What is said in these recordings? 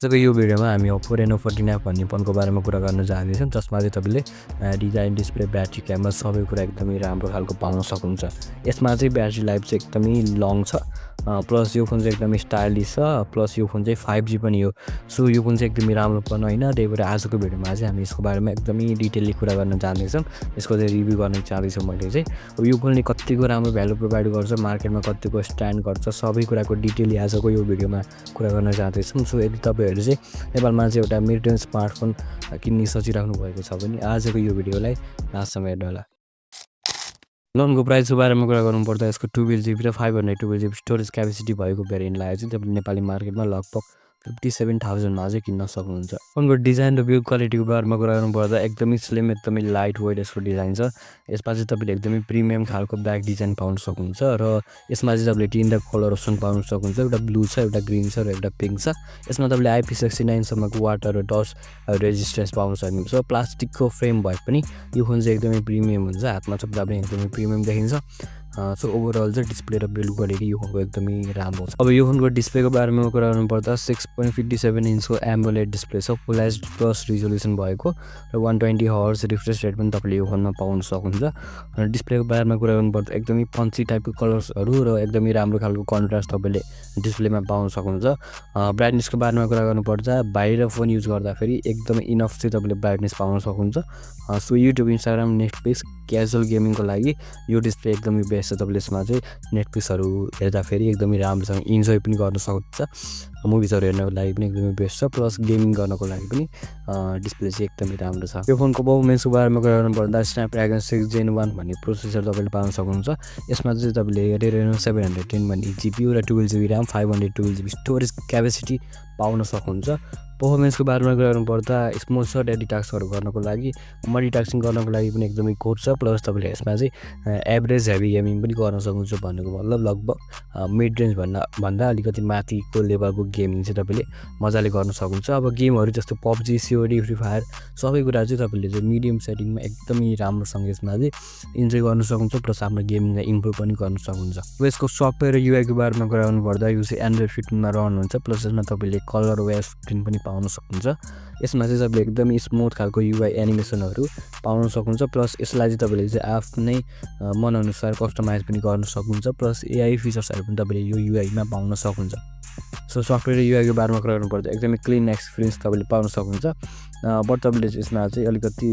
आजको यो भिडियोमा हामी Oppo Reno 14F भन्ने फोनको बारेमा कुरा गर्न जाँदैछौँ जसमा चाहिँ तपाईँले डिजाइन डिस्प्ले ब्याट्री क्यामेरा सबै कुरा एकदमै राम्रो खालको पाउन सक्नुहुन्छ। यसमा चाहिँ ब्याट्री लाइफ चाहिँ एकदमै लङ छ प्लस यो फोन चाहिँ एकदमै स्टाइलिस छ प्लस यो फोन चाहिँ 5G पनि हो। सो यो फोन चाहिँ एकदमै राम्रो पनि होइन, त्यही भएर आजको भिडियोमा चाहिँ हामी यसको बारेमा एकदमै डिटेलली कुरा गर्न जाँदैछौँ। यसको चाहिँ रिभ्यू गर्न चाहँदैछु मैले चाहिँ। अब यो फोनले कतिको राम्रो भ्यालु प्रोभाइड गर्छ, मार्केटमा कतिको स्ट्यान्ड गर्छ, सबै कुराको डिटेलली आजको यो भिडियोमा कुरा गर्न जाँदैछौँ। सो यदि तपाईँहरू चाहिँ नेपालमा चाहिँ एउटा मिड रेन्ज स्मार्टफोन किन्ने सोचिराख्नु भएको छ भने आजको यो भिडियोलाई लास्टसम्म हेर्नु होला। लोनको प्राइसको बारेमा कुरा गर्नुपर्दा यसको 2GB र 512GB स्टोरेज क्यापेसिटी भएको भेरिएन्टलाई चाहिँ तपाईँले नेपाली मार्केटमा लगभग 57,000मा चाहिँ किन्न सक्नुहुन्छ। फोनको डिजाइन र बिल्ड क्वालिटीको बारेमा कुरा गर्नुपर्दा एकदमै स्लिम, एकदमै लाइट वेट यसको डिजाइन छ। यसमा चाहिँ तपाईँले एकदमै प्रिमियम खालको ब्याक डिजाइन पाउन सक्नुहुन्छ र यसमा चाहिँ तपाईँले तिनवटा कलर अप्सन पाउन सक्नुहुन्छ। एउटा ब्लू छ, एउटा ग्रिन छ र एउटा पिङ्क छ। यसमा तपाईँले IP69 सम्मको वाटर र डस्ट रेजिस्टेन्स पाउन सक्नुहुन्छ। प्लास्टिकको फ्रेम भए पनि यो फोन चाहिँ एकदमै प्रिमियम हुन्छ, हातमा चप्दा पनि एकदमै प्रिमियम देखिन्छ। सो ओभरअल चाहिँ डिस्प्ले र बिल्ड क्वालिटी यो फोनको एकदमै राम्रो छ। अब यो फोनको डिस्प्लेको बारेमा कुरा गर्नुपर्दा 6.57 इन्चको एमोलेड डिस्प्ले छ, फुल एचडी प्लस रिजोल्युसन भएको र 120Hz रिफ्रेस रेट पनि तपाईँले यो फोनमा पाउन सक्नुहुन्छ। र डिस्प्लेको बारेमा कुरा गर्नुपर्दा एकदमै पन्ची टाइपको कलर्सहरू र एकदमै राम्रो खालको कन्ट्रास्ट तपाईँले डिस्प्लेमा पाउन सक्नुहुन्छ। ब्राइटनेसको बारेमा कुरा गर्नुपर्दा बाहिर फोन युज गर्दाखेरि एकदमै इनफ चाहिँ तपाईँले ब्राइटनेस पाउन सक्नुहुन्छ। So YouTube, Instagram, Netflix, casual गेमिङको लागि यो डिस्प्ले एकदमै बेस्ट छ। तपाईँले यसमा चाहिँ नेटफ्लिक्सहरू हेर्दाखेरि एकदमै राम्रोसँग इन्जोय पनि गर्न सक्नुहुन्छ। मुभिजहरू हेर्नको लागि पनि एकदमै बेस्ट छ, प्लस गेमिङ गर्नको लागि पनि डिस्प्ले चाहिँ एकदमै राम्रो छ। यो फोनको पर्फर्मेन्सको बारेमा कुरा गर्नुपर्दा स्न्यापड्रागन 6gen 1 भन्ने प्रोसेसर तपाईँले पाउन सक्नुहुन्छ। यसमा चाहिँ तपाईँले Reno 710 भन्ने GPU र 12GB RAM 512GB storage capacity पाउन सक्नुहुन्छ। पर्फर्मेन्सको बारेमा कुरा गर्नुपर्दा स्मुथ छ, डेडिटास्कहरू गर्नको लागि, मल्टिटास्किङ गर्नको लागि पनि एकदमै कोड छ। प्लस तपाईँले यसमा चाहिँ एभरेज हेभी गेमिङ पनि गर्न सक्नुहुन्छ। भनेको मतलब लगभग मिड रेन्ज भन्दा अलिकति माथिको लेभलको गेमिङ चाहिँ तपाईँले मजाले गर्न सक्नुहुन्छ। अब गेमहरू जस्तो PUBG, COD, फ्री फायर सबै कुरा चाहिँ तपाईँले चाहिँ मिडियम सेटिङमा एकदमै राम्रोसँग यसमा चाहिँ इन्जोय गर्न सक्नुहुन्छ, प्लस आफ्नो गेमिङलाई इम्प्रुभ पनि गर्न सक्नुहुन्छ। अब यसको सफ्टवेयर र युआईको बारेमा कुरा गर्नुपर्दा यो चाहिँ एन्ड्रोइड 15मा रन हुन्छ, प्लस यसमा तपाईँले कलर वेयर स्क्रिन पनि पाउन सक्नुहुन्छ। यसमा चाहिँ तपाईँले एकदमै स्मुथ खालको युआई एनिमेसनहरू पाउन सक्नुहुन्छ, प्लस यसलाई चाहिँ तपाईँले चाहिँ आफ्नै मनअनुसार कस्टमाइज पनि गर्न सक्नुहुन्छ, प्लस AI फिचर्सहरू पनि तपाईँले यो युआईमा पाउन सक्नुहुन्छ। सो सफ्टवेयर र युआईको बारेमा कुरा गर्नुपर्दा एकदमै क्लिन एक्सपिरियन्स तपाईँले पाउन सक्नुहुन्छ। बट तपाईँले यसमा चाहिँ अलिकति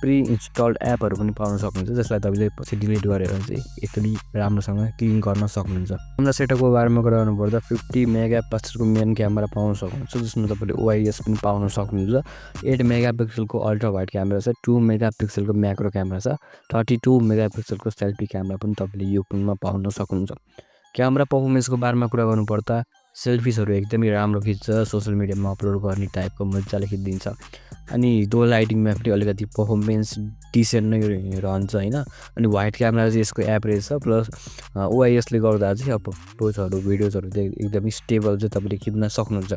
प्रि इन्स्टल्ड एपहरू पनि पाउन सक्नुहुन्छ, जसलाई तपाईँले पछि डिलिट गरेर चाहिँ एकदमै राम्रोसँग क्लिन गर्न सक्नुहुन्छ। क्यामेरा सेटअपको बारेमा कुरा गर्नुपर्दा 50 मेगापिक्सलको मेन क्यामेरा पाउन सक्नुहुन्छ, जसमा तपाईँले OIS पनि पाउन सक्नुहुन्छ। 8 मेगापिक्सलको अल्ट्रा वाइड क्यामेरा छ, 2 मेगापिक्सलको म्याक्रो क्यामेरा छ, 32 मेगापिक्सलको सेल्फी क्यामेरा पनि तपाईँले यो फोनमा पाउन सक्नुहुन्छ। क्यामेरा पर्फर्मेन्सको बारेमा कुरा गर्नुपर्दा सेल्फिजहरू एकदमै राम्रो खिच्छ, सोसियल मिडियामा अपलोड गर्ने टाइपको मजाले खिचिदिन्छ। अनि दो लाइटिङमा पनि अलिकति पर्फर्मेन्स डिसेन्ट नै रहन्छ होइन। अनि वाइड क्यामेरा चाहिँ यसको एभरेज छ, प्लस OISले गर्दा चाहिँ अब फोटोजहरू भिडियोजहरू चाहिँ एकदमै स्टेबल चाहिँ तपाईँले खिच्न सक्नुहुन्छ।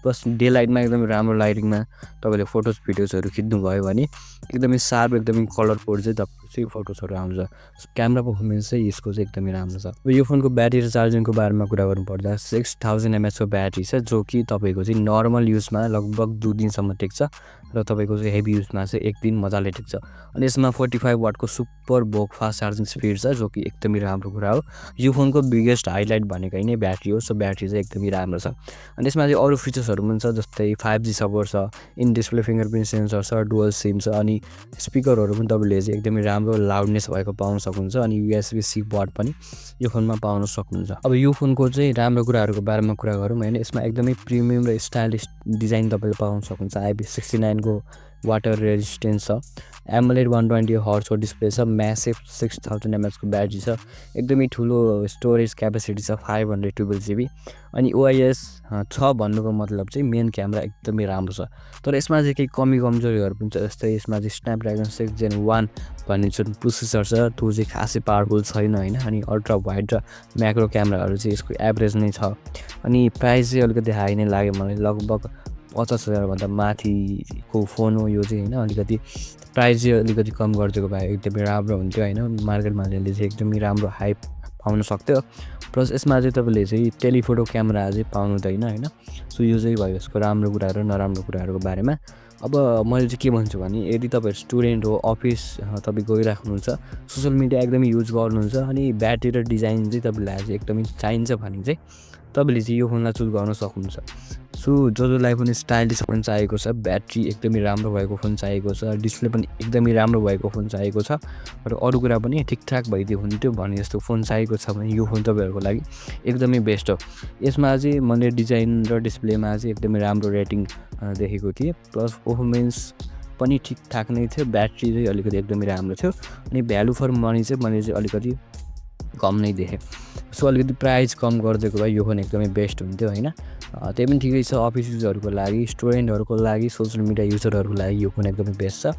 प्लस डे लाइटमा एकदमै राम्रो लाइटिङमा तपाईँले फोटोज भिडियोजहरू खिच्नुभयो भने एकदमै सार्प, एकदमै कलरफुल चाहिँ तपाईँको चाहिँ फोटोजहरू आउँछ। क्यामेरा पर्फर्मेन्स चाहिँ यसको चाहिँ एकदमै राम्रो छ। अब यो फोनको ब्याट्री र चार्जिङको बारेमा कुरा गर्नुपर्दा 6000 mAh को ब्याट्री छ, जो कि तपाईँको चाहिँ नर्मल युजमा लगभग 2 दिनसम्म टेक्छ र तपाईँको चाहिँ हेभी युजमा चाहिँ 1 दिन मजाले टेक्छ। अनि यसमा 45 वाटको सुपर बोक फास्ट चार्जिङ स्पिड छ, जो कि एकदमै राम्रो कुरा हो। यो फोनको बिगेस्ट हाइलाइट भनेकै नै ब्याट्री हो, सो ब्याट्री चाहिँ एकदमै राम्रो छ। अनि यसमा चाहिँ अरू फिचर्सहरू पनि छ, जस्तै 5G सपोर्ट छ, इन डिस्प्ले फिङ्गरप्रिन्ट सेन्सर छ, डुअल सिम छ, अनि स्पिकरहरू पनि तपाईँले चाहिँ एकदमै राम्रो लाउडनेस भएको पाउन सक्नुहुन्छ। अनि USB-C पोर्ट पनि यो फोनमा पाउन सक्नुहुन्छ। अब यो फोनको चाहिँ राम्रो कुराहरूको बारेमा कुरा गरौँ होइन, यसमा एकदमै प्रिमियम र स्टाइलिस डिजाइन तपाईँले पाउन सक्नुहुन्छ। IP69 को वाटर रेजिस्टेन्स छ, एमोलेड 120Hz को डिस्प्ले छ, म्यासिभ 6000 mAh को ब्याट्री छ, एकदमै ठुलो स्टोरेज क्यापेसिटी छ 512GB। अनि OIS छ भन्नुको मतलब चाहिँ मेन क्यामेरा एकदमै राम्रो छ। तर यसमा चाहिँ केही कमी कमजोरीहरू पनि छ, जस्तै यसमा चाहिँ स्न्यापड्रागन 6gen 1 भन्ने जुन प्रोसेसर छ त्यो चाहिँ खासै पावरफुल छैन होइन। अनि अल्ट्रा वाइड र म्याक्रो क्यामेराहरू चाहिँ यसको एभरेज नै छ। अनि प्राइस चाहिँ अलिकति हाई नै लाग्यो मलाई, लगभग 50,000 भन्दा माथिको फोन हो यो चाहिँ होइन। अलिकति प्राइस चाहिँ अलिकति कम गरिदिएको भए एकदमै राम्रो हुन्थ्यो होइन, मार्केटमा चाहिँ एकदमै राम्रो हाइप पाउन सक्थ्यो। प्लस यसमा चाहिँ तपाईँले चाहिँ टेलिफोटो क्यामेरा चाहिँ पाउनु हुँदैन होइन। सो यो चाहिँ भयो यसको राम्रो कुराहरू नराम्रो कुराहरूको बारेमा। अब मैले चाहिँ के भन्छु भने यदि तपाईँ स्टुडेन्ट हो, अफिस तपाईँ गइराख्नुहुन्छ, सोसियल मिडिया एकदमै युज गर्नुहुन्छ अनि ब्याट्री र डिजाइन चाहिँ तपाईँलाई चाहिँ एकदमै चाहिन्छ भने चाहिँ तपाईँले चाहिँ यो फोनलाई चुज गर्न सक्नुहुन्छ। सो जसलाई पनि स्टाइलिस फोन चाहिएको छ, ब्याट्री एकदमै राम्रो भएको फोन चाहिएको छ, डिस्प्ले पनि एकदमै राम्रो भएको फोन चाहिएको छ र अरू कुरा पनि ठिकठाक भइदियो हुन्थ्यो भने जस्तो फोन चाहिएको छ भने यो फोन तपाईँहरूको लागि एकदमै बेस्ट हो। यसमा चाहिँ मैले डिजाइन र डिस्प्लेमा चाहिँ एकदमै राम्रो रेटिङ देखेको थिएँ। प्लस पर्फर्मेन्स पनि ठिकठाक नै थियो, ब्याट्री चाहिँ अलिकति एकदमै राम्रो थियो अनि भ्यालु फर मनी चाहिँ मैले चाहिँ अलिकति कम नै देखेँ। सो अलिकति प्राइस कम गरिदिएको भए यो फोन एकदमै बेस्ट हुन्थ्यो होइन। त्यही पनि ठिकै छ, अफिस युजहरूको लागि, स्टुडेन्टहरूको लागि, सोसियल मिडिया युजरहरूको लागि यो फोन एकदमै बेस्ट छ।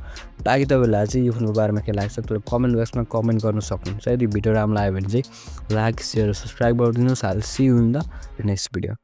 बाँकी तपाईँहरूलाई चाहिँ यो फोनको बारेमा के लाग्छ तपाईँ कमेन्ट बक्समा कमेन्ट गर्न सक्नुहुन्छ। यदि भिडियो राम्रो लाग्यो भने चाहिँ लाइक, सेयर, सब्सक्राइब गरिदिनुहोस्। हाल see you in the next video.